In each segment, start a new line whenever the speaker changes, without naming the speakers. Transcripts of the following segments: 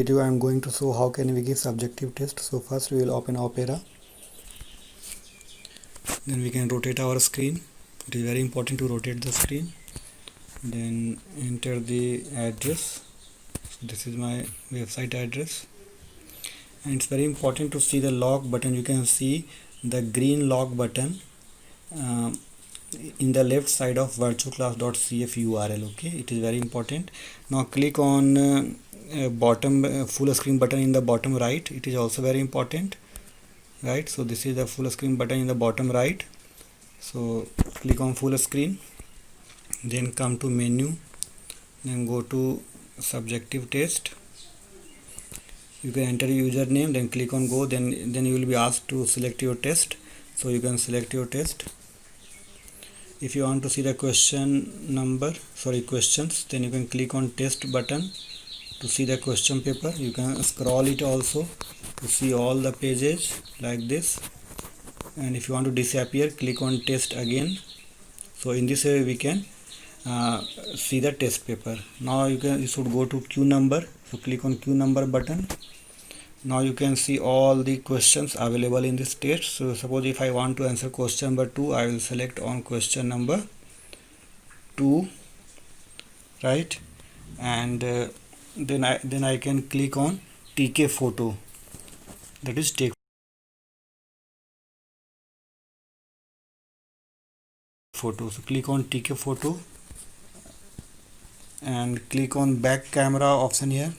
video I am going to show how can we give subjective test. So first we will open Opera, then we can rotate our screen. It is very important to rotate the screen. Then enter the address. So this is my website address, and it's very important to see the log button. You can see the green log button in the left side of virtualclass.cf URL. Okay, it is very important. Now click on bottom full screen button in the bottom right. It is also very important, right? So this is the full screen button in the bottom right. So click on full screen, then come to menu, then go to subjective test. You can enter your username, then click on go, then you will be asked to select your test. So you can select your test. If you want to see the questions, then you can click on test button to see the question paper. You can scroll it also to see all the pages like this, and if you want to disappear, click on test again. So in this way we can see the test paper. Now you should go to queue number. So click on queue number button. Now you can see all the questions available in this test. So suppose if I want to answer question number 2, I will select on question number 2, right? And then I can click on TK photo, that is take photo. So click on TK photo and click on back camera option here.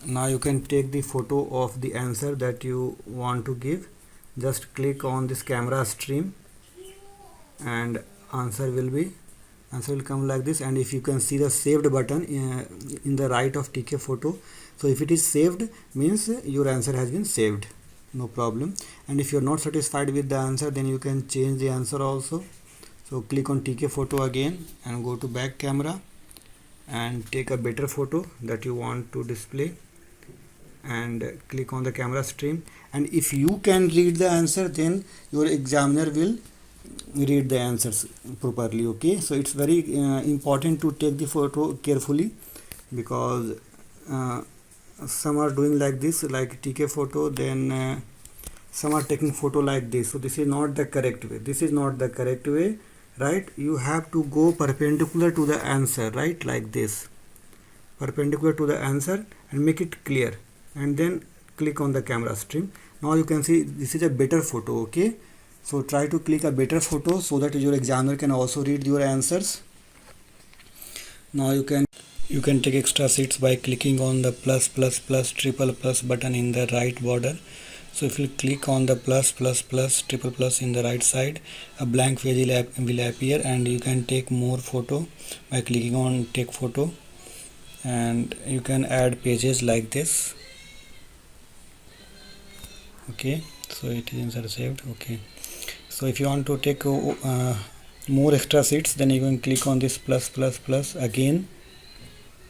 Now you can take the photo of the answer that you want to give. Just click on this camera stream and answer will come like this. And if you can see the saved button in the right of TK photo, so if it is saved means your answer has been saved, no problem. And if you are not satisfied with the answer, then you can change the answer also. So click on TK photo again and go to back camera and take a better photo that you want to display, and click on the camera stream. And if you can read the answer, then your examiner will read the answers properly. Okay, so it's very important to take the photo carefully, because some are doing like this, like TK photo, then some are taking photo like this. So this is not the correct way. Right, you have to go perpendicular to the answer, right, like this, perpendicular to the answer, and make it clear, and then click on the camera stream. Now you can see this is a better photo. Okay, so try to click a better photo so that your examiner can also read your answers. Now you can take extra seats by clicking on the plus triple plus button in the right border. So if you click on the plus triple plus in the right side, a blank page will appear, and you can take more photo by clicking on take photo, and you can add pages like this. Okay, so it is insert saved. Okay, so if you want to take more extra seats, then you can click on this plus again,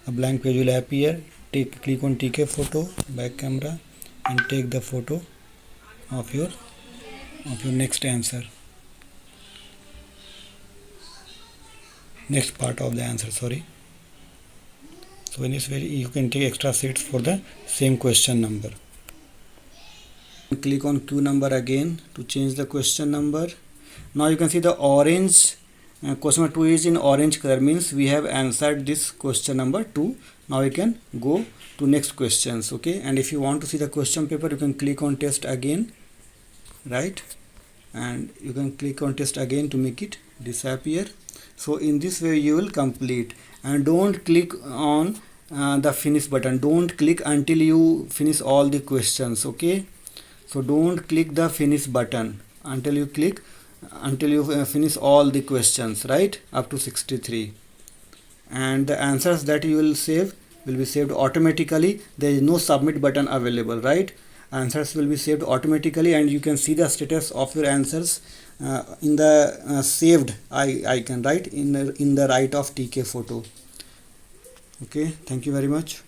a blank page will appear. Click on TK photo, back camera, and take the photo of your next answer, next part of the answer, sorry. So in this way you can take extra seats for the same question number. Click on queue number again to change the question number. Now you can see the orange question number 2 is in orange color, means we have answered this question number 2. Now we can go to next questions. Okay, and if you want to see the question paper, you can click on test again, right, and you can click on test again to make it disappear. So in this way you will complete, and don't click on the finish button. Don't click until you finish all the questions. Okay, so don't click the finish button until you finish all the questions, right, up to 63. And the answers that you will save will be saved automatically. There is no submit button available, right? Answers will be saved automatically, and you can see the status of your answers in the saved icon, right, in the right of TK photo. Okay, thank you very much.